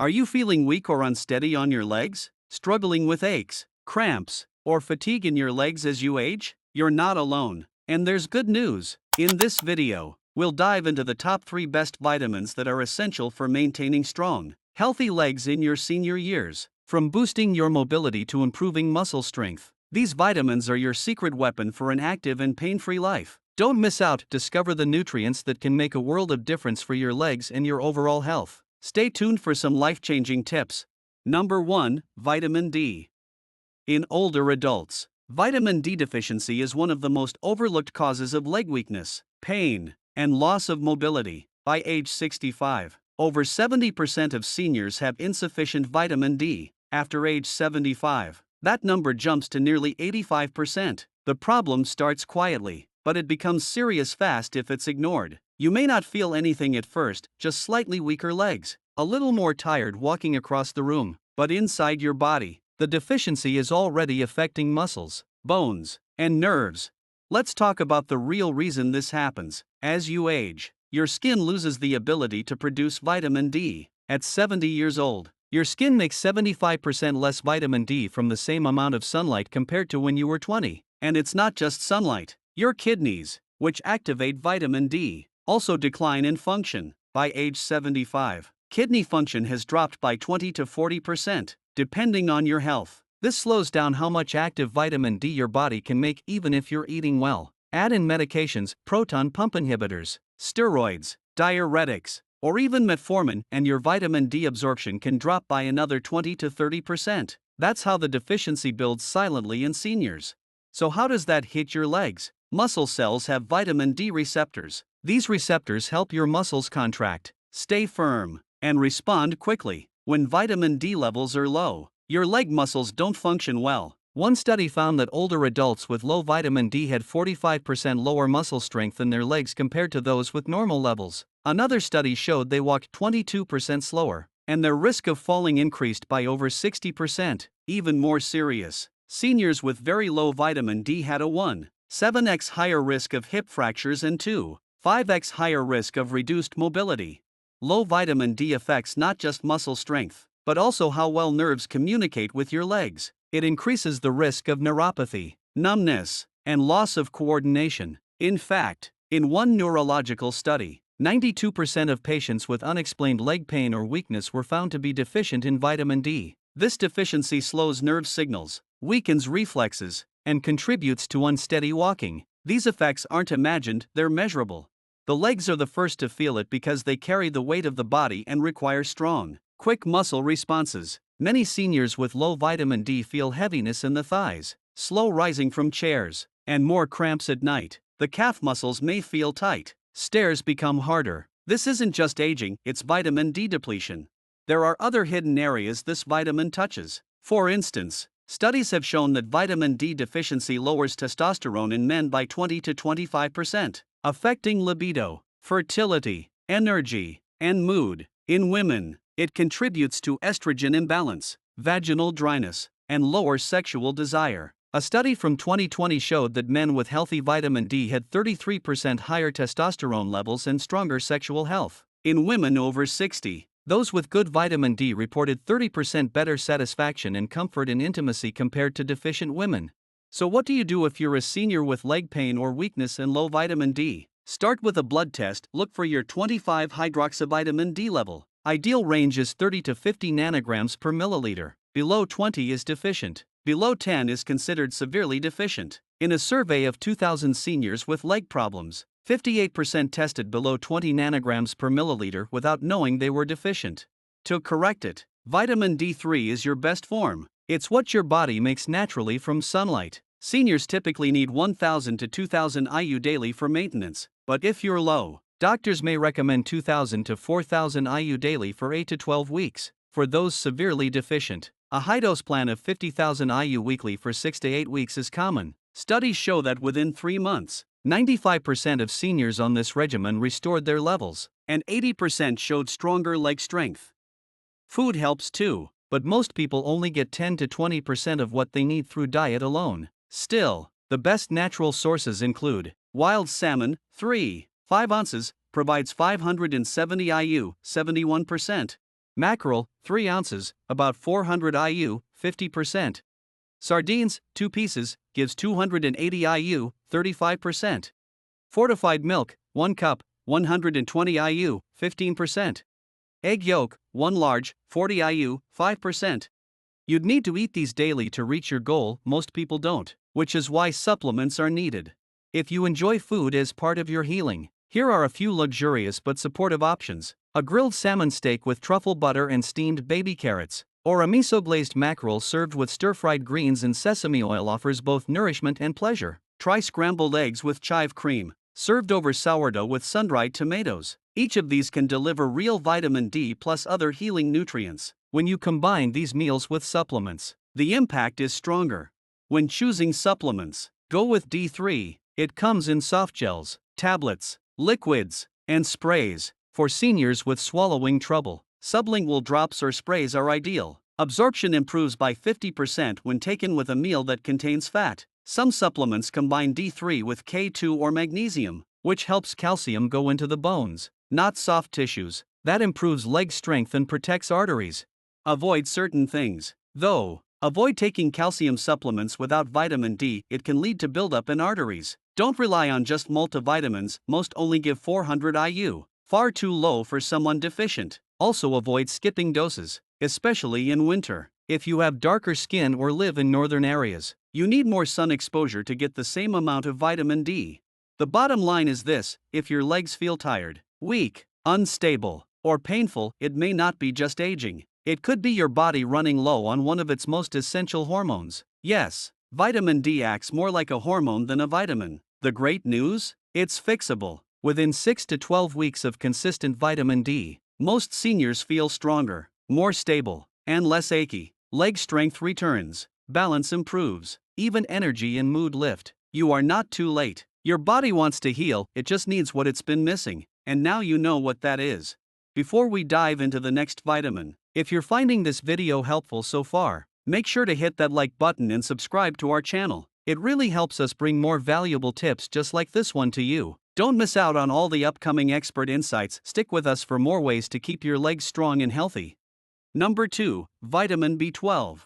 Are you feeling weak or unsteady on your legs? Struggling with aches, cramps, or fatigue in your legs as you age? You're not alone. And there's good news. In this video, we'll dive into the top 3 best vitamins that are essential for maintaining strong, healthy legs in your senior years. From boosting your mobility to improving muscle strength, these vitamins are your secret weapon for an active and pain-free life. Don't miss out. Discover the nutrients that can make a world of difference for your legs and your overall health. Stay tuned for some life-changing tips. Number 1. Vitamin D. In older adults, vitamin D deficiency is one of the most overlooked causes of leg weakness, pain, and loss of mobility. By age 65, over 70% of seniors have insufficient vitamin D. After age 75, that number jumps to nearly 85%. The problem starts quietly, but it becomes serious fast if it's ignored. You may not feel anything at first, just slightly weaker legs, a little more tired walking across the room, but inside your body, the deficiency is already affecting muscles, bones, and nerves. Let's talk about the real reason this happens. As you age, your skin loses the ability to produce vitamin D. At 70 years old, your skin makes 75% less vitamin D from the same amount of sunlight compared to when you were 20. And it's not just sunlight. Your kidneys, which activate vitamin D, also decline in function. By age 75, kidney function has dropped by 20 to 40%, depending on your health. This slows down how much active vitamin D your body can make even if you're eating well. Add in medications, proton pump inhibitors, steroids, diuretics, or even metformin, and your vitamin D absorption can drop by another 20 to 30%. That's how the deficiency builds silently in seniors. So how does that hit your legs? Muscle cells have vitamin D receptors. These receptors help your muscles contract, stay firm, and respond quickly. When vitamin D levels are low, your leg muscles don't function well. One study found that older adults with low vitamin D had 45% lower muscle strength in their legs compared to those with normal levels. Another study showed they walked 22% slower, and their risk of falling increased by over 60%. Even more serious, seniors with very low vitamin D had a 1.7x higher risk of hip fractures and 2.5x higher risk of reduced mobility. Low vitamin D affects not just muscle strength, but also how well nerves communicate with your legs. It increases the risk of neuropathy, numbness, and loss of coordination. In fact, in one neurological study, 92% of patients with unexplained leg pain or weakness were found to be deficient in vitamin D. This deficiency slows nerve signals, weakens reflexes, and contributes to unsteady walking. These effects aren't imagined, they're measurable. The legs are the first to feel it because they carry the weight of the body and require strong, quick muscle responses. Many seniors with low vitamin D feel heaviness in the thighs, slow rising from chairs, and more cramps at night. The calf muscles may feel tight. Stairs become harder. This isn't just aging, it's vitamin D depletion. There are other hidden areas this vitamin touches. For instance, studies have shown that vitamin D deficiency lowers testosterone in men by 20 to 25%, affecting libido, fertility, energy, and mood. In women, it contributes to estrogen imbalance, vaginal dryness, and lower sexual desire. A study from 2020 showed that men with healthy vitamin D had 33% higher testosterone levels and stronger sexual health. In women over 60, those with good vitamin D reported 30% better satisfaction and comfort in intimacy compared to deficient women. So what do you do if you're a senior with leg pain or weakness and low vitamin D? Start with a blood test. Look for your 25-hydroxyvitamin D level. Ideal range is 30 to 50 nanograms per milliliter. Below 20 is deficient. Below 10 is considered severely deficient. In a survey of 2,000 seniors with leg problems, 58% tested below 20 nanograms per milliliter without knowing they were deficient. To correct it, vitamin D3 is your best form. It's what your body makes naturally from sunlight. Seniors typically need 1,000 to 2,000 IU daily for maintenance, but if you're low, doctors may recommend 2,000 to 4,000 IU daily for 8 to 12 weeks. For those severely deficient, a high-dose plan of 50,000 IU weekly for 6 to 8 weeks is common. Studies show that within 3 months, 95% of seniors on this regimen restored their levels, and 80% showed stronger leg strength. Food helps too, but most people only get 10 to 20% of what they need through diet alone. Still, the best natural sources include wild salmon, 3.5 ounces, provides 570 IU, 71%. Mackerel, 3 ounces, about 400 IU, 50%. Sardines, 2 pieces, gives 280 IU, 35%. Fortified milk, 1 cup, 120 IU, 15%. Egg yolk, 1 large, 40 IU, 5%. You'd need to eat these daily to reach your goal, most people don't, which is why supplements are needed. If you enjoy food as part of your healing, here are a few luxurious but supportive options: a grilled salmon steak with truffle butter and steamed baby carrots, or a miso-glazed mackerel served with stir-fried greens and sesame oil offers both nourishment and pleasure. Try scrambled eggs with chive cream, served over sourdough with sun-dried tomatoes. Each of these can deliver real vitamin D plus other healing nutrients. When you combine these meals with supplements, the impact is stronger. When choosing supplements, go with D3. It comes in soft gels, tablets, liquids, and sprays. For seniors with swallowing trouble, sublingual drops or sprays are ideal. Absorption improves by 50% when taken with a meal that contains fat. Some supplements combine D3 with K2 or magnesium, which helps calcium go into the bones, not soft tissues. That improves leg strength and protects arteries. Avoid certain things, though. Avoid taking calcium supplements without vitamin D, it can lead to buildup in arteries. Don't rely on just multivitamins, most only give 400 IU, far too low for someone deficient. Also avoid skipping doses, especially in winter. If you have darker skin or live in northern areas, you need more sun exposure to get the same amount of vitamin D. The bottom line is this: if your legs feel tired, weak, unstable, or painful, it may not be just aging. It could be your body running low on one of its most essential hormones. Yes, vitamin D acts more like a hormone than a vitamin. The great news? It's fixable. Within 6 to 12 weeks of consistent vitamin D, most seniors feel stronger, more stable, and less achy. Leg strength returns, balance improves, even energy and mood lift. You are not too late. Your body wants to heal, it just needs what it's been missing, and now you know what that is. Before we dive into the next vitamin, if you're finding this video helpful so far, make sure to hit that like button and subscribe to our channel. It really helps us bring more valuable tips just like this one to you. Don't miss out on all the upcoming expert insights. Stick with us for more ways to keep your legs strong and healthy. Number 2, vitamin B12.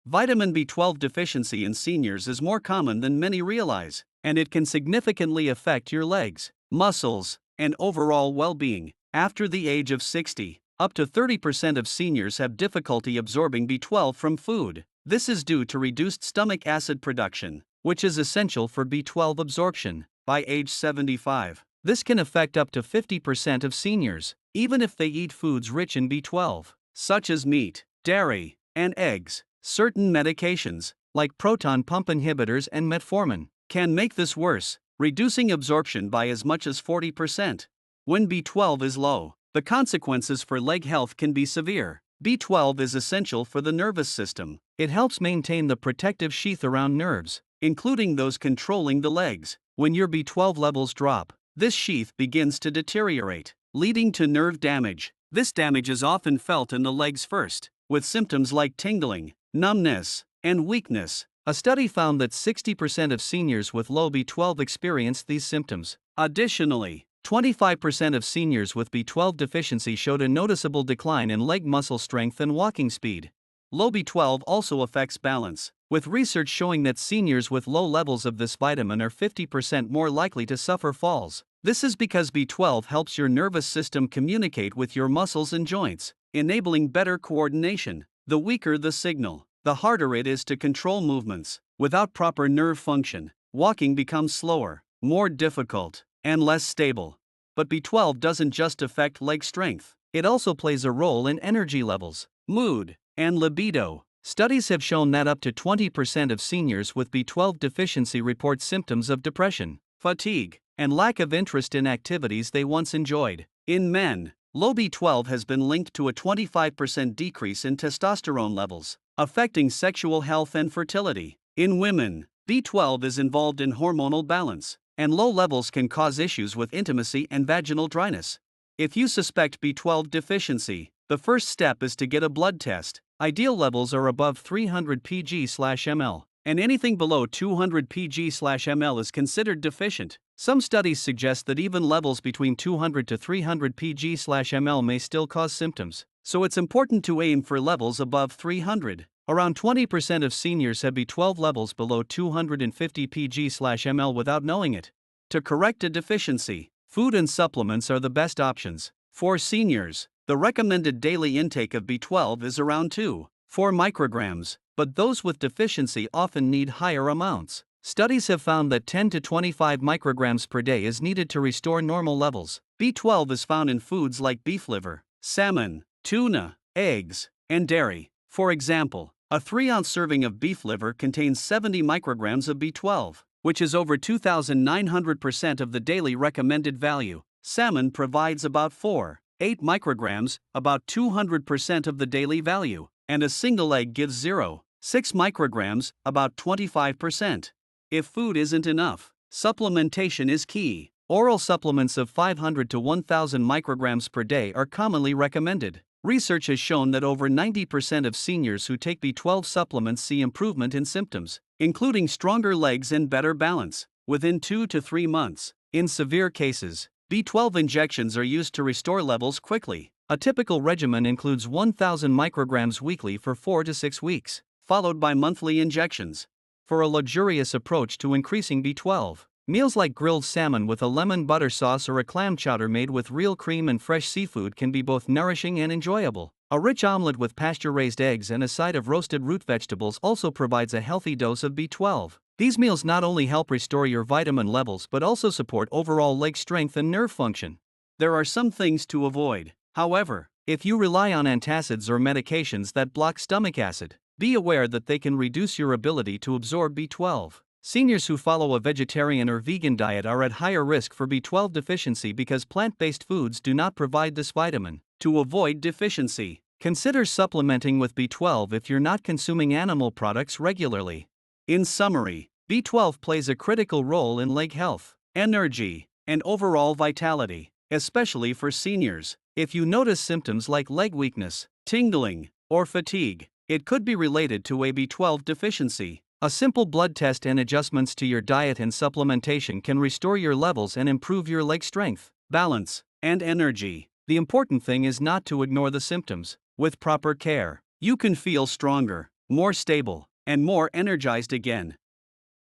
Vitamin B12 deficiency in seniors is more common than many realize, and it can significantly affect your legs, muscles, and overall well-being. After the age of 60, up to 30% of seniors have difficulty absorbing B12 from food. This is due to reduced stomach acid production, which is essential for B12 absorption. By age 75, this can affect up to 50% of seniors, even if they eat foods rich in B12, such as meat, dairy, and eggs. Certain medications, like proton pump inhibitors and metformin, can make this worse, reducing absorption by as much as 40%. When B12 is low, the consequences for leg health can be severe. B12 is essential for the nervous system. It helps maintain the protective sheath around nerves, including those controlling the legs. When your B12 levels drop, this sheath begins to deteriorate, leading to nerve damage. This damage is often felt in the legs first, with symptoms like tingling, numbness, and weakness. A study found that 60% of seniors with low B12 experienced these symptoms. Additionally, 25% of seniors with B12 deficiency showed a noticeable decline in leg muscle strength and walking speed. Low B12 also affects balance, with research showing that seniors with low levels of this vitamin are 50% more likely to suffer falls. This is because B12 helps your nervous system communicate with your muscles and joints, enabling better coordination. The weaker the signal, the harder it is to control movements. Without proper nerve function, walking becomes slower, more difficult, and less stable. But B12 doesn't just affect leg strength, it also plays a role in energy levels, mood, and libido. Studies have shown that up to 20% of seniors with B12 deficiency report symptoms of depression, fatigue, and lack of interest in activities they once enjoyed. In men, low B12 has been linked to a 25% decrease in testosterone levels, affecting sexual health and fertility. In women, B12 is involved in hormonal balance, and low levels can cause issues with intimacy and vaginal dryness. If you suspect B12 deficiency, the first step is to get a blood test. Ideal levels are above 300 pg/ml, and anything below 200 pg/ml is considered deficient. Some studies suggest that even levels between 200 to 300 pg/ml may still cause symptoms, so it's important to aim for levels above 300. Around 20% of seniors have B12 levels below 250 pg/ml without knowing it. To correct a deficiency, food and supplements are the best options. For seniors, the recommended daily intake of B12 is around 2-4 micrograms, but those with deficiency often need higher amounts. Studies have found that 10 to 25 micrograms per day is needed to restore normal levels. B12 is found in foods like beef liver, salmon, tuna, eggs, and dairy. For example, a 3-ounce serving of beef liver contains 70 micrograms of B12, which is over 2,900% of the daily recommended value. Salmon provides about 4-8 micrograms, about 200% of the daily value, and a single egg gives 0.6 micrograms, about 25%. If food isn't enough, supplementation is key. Oral supplements of 500 to 1,000 micrograms per day are commonly recommended. Research has shown that over 90% of seniors who take B12 supplements see improvement in symptoms, including stronger legs and better balance, within 2 to 3 months. In severe cases, B12 injections are used to restore levels quickly. A typical regimen includes 1,000 micrograms weekly for 4 to 6 weeks, followed by monthly injections. For a luxurious approach to increasing B12, meals like grilled salmon with a lemon butter sauce or a clam chowder made with real cream and fresh seafood can be both nourishing and enjoyable. A rich omelette with pasture-raised eggs and a side of roasted root vegetables also provides a healthy dose of B12. These meals not only help restore your vitamin levels but also support overall leg strength and nerve function. There are some things to avoid, however. If you rely on antacids or medications that block stomach acid, be aware that they can reduce your ability to absorb B12. Seniors who follow a vegetarian or vegan diet are at higher risk for B12 deficiency because plant-based foods do not provide this vitamin. To avoid deficiency, consider supplementing with B12 if you're not consuming animal products regularly. In summary, B12 plays a critical role in leg health, energy, and overall vitality, especially for seniors. If you notice symptoms like leg weakness, tingling, or fatigue, it could be related to a B12 deficiency. A simple blood test and adjustments to your diet and supplementation can restore your levels and improve your leg strength, balance, and energy. The important thing is not to ignore the symptoms. With proper care, you can feel stronger, more stable, and more energized again.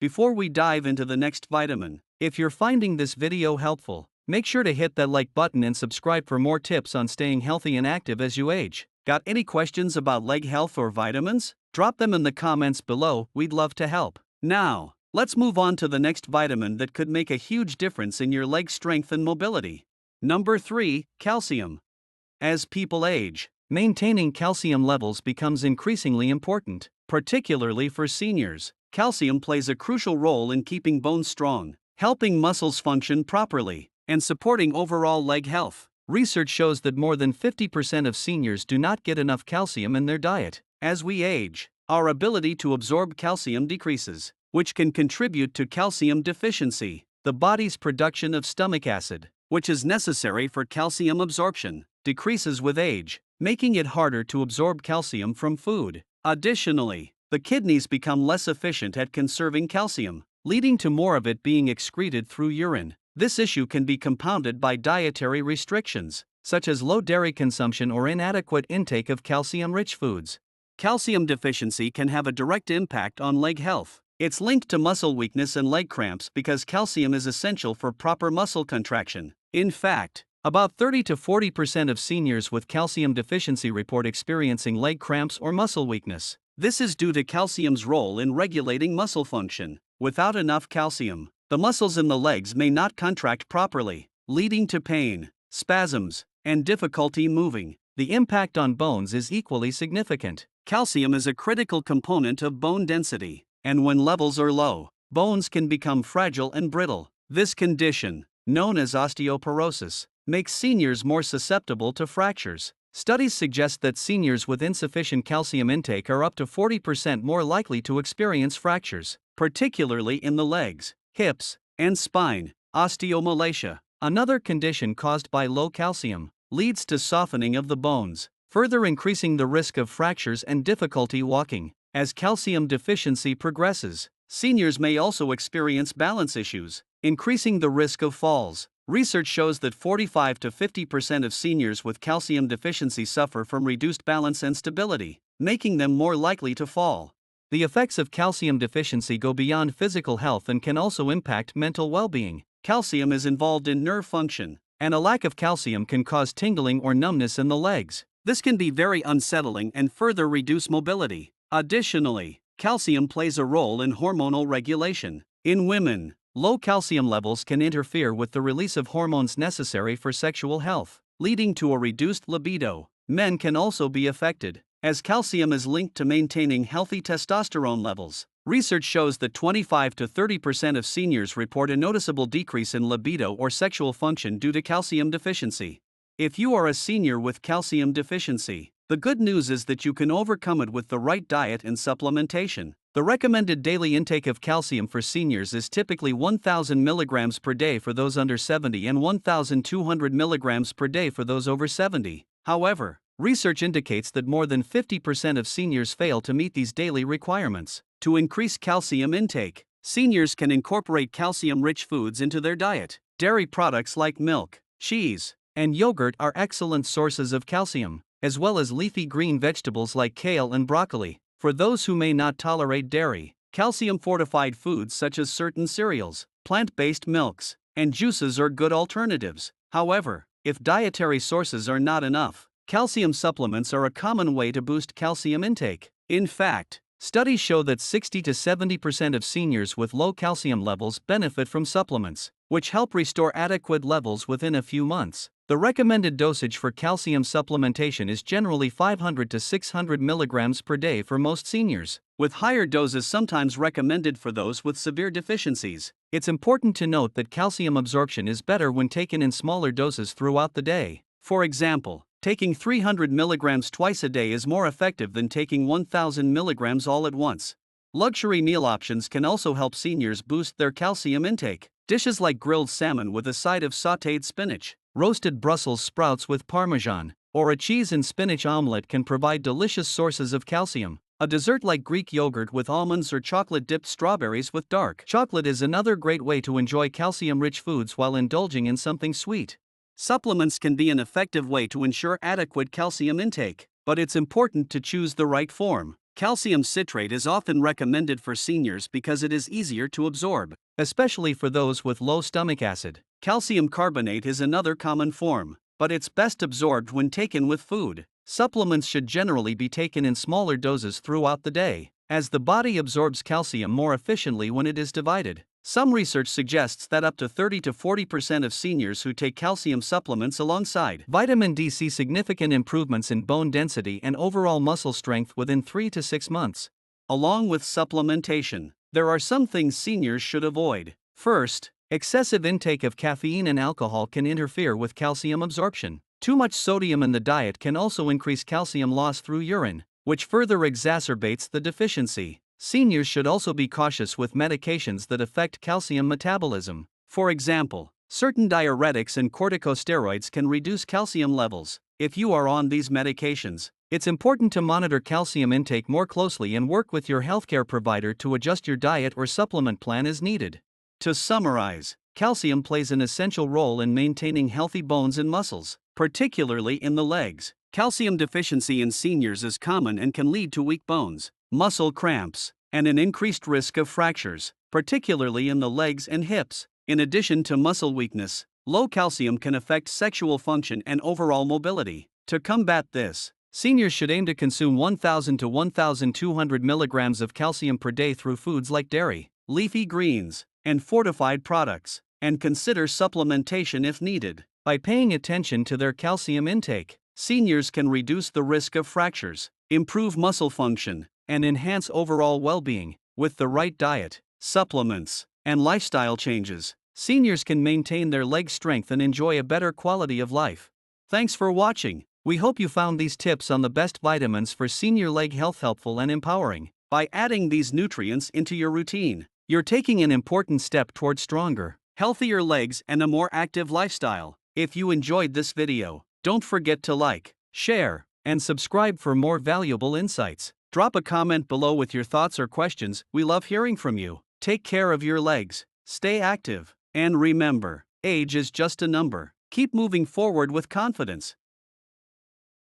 Before we dive into the next vitamin, if you're finding this video helpful, make sure to hit that like button and subscribe for more tips on staying healthy and active as you age. Got any questions about leg health or vitamins? Drop them in the comments below, we'd love to help. Now, let's move on to the next vitamin that could make a huge difference in your leg strength and mobility. Number 3, calcium. As people age, maintaining calcium levels becomes increasingly important, particularly for seniors. Calcium plays a crucial role in keeping bones strong, helping muscles function properly, and supporting overall leg health. Research shows that more than 50% of seniors do not get enough calcium in their diet. As we age, our ability to absorb calcium decreases, which can contribute to calcium deficiency. The body's production of stomach acid, which is necessary for calcium absorption, decreases with age, making it harder to absorb calcium from food. Additionally, the kidneys become less efficient at conserving calcium, leading to more of it being excreted through urine. This issue can be compounded by dietary restrictions, such as low dairy consumption or inadequate intake of calcium-rich foods. Calcium deficiency can have a direct impact on leg health. It's linked to muscle weakness and leg cramps because calcium is essential for proper muscle contraction. In fact, about 30 to 40% of seniors with calcium deficiency report experiencing leg cramps or muscle weakness. This is due to calcium's role in regulating muscle function. Without enough calcium, the muscles in the legs may not contract properly, leading to pain, spasms, and difficulty moving. The impact on bones is equally significant. Calcium is a critical component of bone density, and when levels are low, bones can become fragile and brittle. This condition, known as osteoporosis, makes seniors more susceptible to fractures. Studies suggest that seniors with insufficient calcium intake are up to 40% more likely to experience fractures, particularly in the legs, hips, and spine. Osteomalacia, another condition caused by low calcium, leads to softening of the bones, further increasing the risk of fractures and difficulty walking. As calcium deficiency progresses, seniors may also experience balance issues, increasing the risk of falls, Research shows that 45 to 50% of seniors with calcium deficiency suffer from reduced balance and stability, making them more likely to fall. The effects of calcium deficiency go beyond physical health and can also impact mental well-being. Calcium is involved in nerve function, and a lack of calcium can cause tingling or numbness in the legs. This can be very unsettling and further reduce mobility. Additionally, calcium plays a role in hormonal regulation. In women, low calcium levels can interfere with the release of hormones necessary for sexual health, leading to a reduced libido. Men can also be affected, as calcium is linked to maintaining healthy testosterone levels. Research shows that 25 to 30% of seniors report a noticeable decrease in libido or sexual function due to calcium deficiency. If you are a senior with calcium deficiency, the good news is that you can overcome it with the right diet and supplementation. The recommended daily intake of calcium for seniors is typically 1,000 mg per day for those under 70 and 1,200 mg per day for those over 70. However, research indicates that more than 50% of seniors fail to meet these daily requirements. To increase calcium intake, seniors can incorporate calcium-rich foods into their diet. Dairy products like milk, cheese, and yogurt are excellent sources of calcium, as well as leafy green vegetables like kale and broccoli. For those who may not tolerate dairy, calcium-fortified foods such as certain cereals, plant-based milks, and juices are good alternatives. However, if dietary sources are not enough, calcium supplements are a common way to boost calcium intake. In fact, studies show that 60 to 70% of seniors with low calcium levels benefit from supplements, which help restore adequate levels within a few months. The recommended dosage for calcium supplementation is generally 500 to 600 mg per day for most seniors, with higher doses sometimes recommended for those with severe deficiencies. It's important to note that calcium absorption is better when taken in smaller doses throughout the day. For example, taking 300 mg twice a day is more effective than taking 1,000 mg all at once. Luxury meal options can also help seniors boost their calcium intake. Dishes like grilled salmon with a side of sautéed spinach, roasted Brussels sprouts with Parmesan, or a cheese and spinach omelette can provide delicious sources of calcium. A dessert like Greek yogurt with almonds or chocolate-dipped strawberries with dark chocolate is another great way to enjoy calcium-rich foods while indulging in something sweet. Supplements can be an effective way to ensure adequate calcium intake, but it's important to choose the right form. Calcium citrate is often recommended for seniors because it is easier to absorb, especially for those with low stomach acid. Calcium carbonate is another common form, but it's best absorbed when taken with food. Supplements should generally be taken in smaller doses throughout the day, as the body absorbs calcium more efficiently when it is divided. Some research suggests that up to 30 to 40% of seniors who take calcium supplements alongside vitamin D see significant improvements in bone density and overall muscle strength within 3 to 6 months. Along with supplementation, there are some things seniors should avoid. First, excessive intake of caffeine and alcohol can interfere with calcium absorption. Too much sodium in the diet can also increase calcium loss through urine, which further exacerbates the deficiency. Seniors should also be cautious with medications that affect calcium metabolism. For example, certain diuretics and corticosteroids can reduce calcium levels. If you are on these medications, it's important to monitor calcium intake more closely and work with your healthcare provider to adjust your diet or supplement plan as needed. To summarize, calcium plays an essential role in maintaining healthy bones and muscles, particularly in the legs. Calcium deficiency in seniors is common and can lead to weak bones, muscle cramps, and an increased risk of fractures, particularly in the legs and hips. In addition to muscle weakness, low calcium can affect sexual function and overall mobility. To combat this, seniors should aim to consume 1,000 to 1,200 mg of calcium per day through foods like dairy, leafy greens, and fortified products, and consider supplementation if needed. By paying attention to their calcium intake, seniors can reduce the risk of fractures, improve muscle function, and enhance overall well-being. With the right diet, supplements, and lifestyle changes, seniors can maintain their leg strength and enjoy a better quality of life. Thanks for watching. We hope you found these tips on the best vitamins for senior leg health helpful and empowering. By adding these nutrients into your routine, you're taking an important step towards stronger, healthier legs and a more active lifestyle. If you enjoyed this video, don't forget to like, share, and subscribe for more valuable insights. Drop a comment below with your thoughts or questions. We love hearing from you. Take care of your legs, stay active, and remember, age is just a number. Keep moving forward with confidence.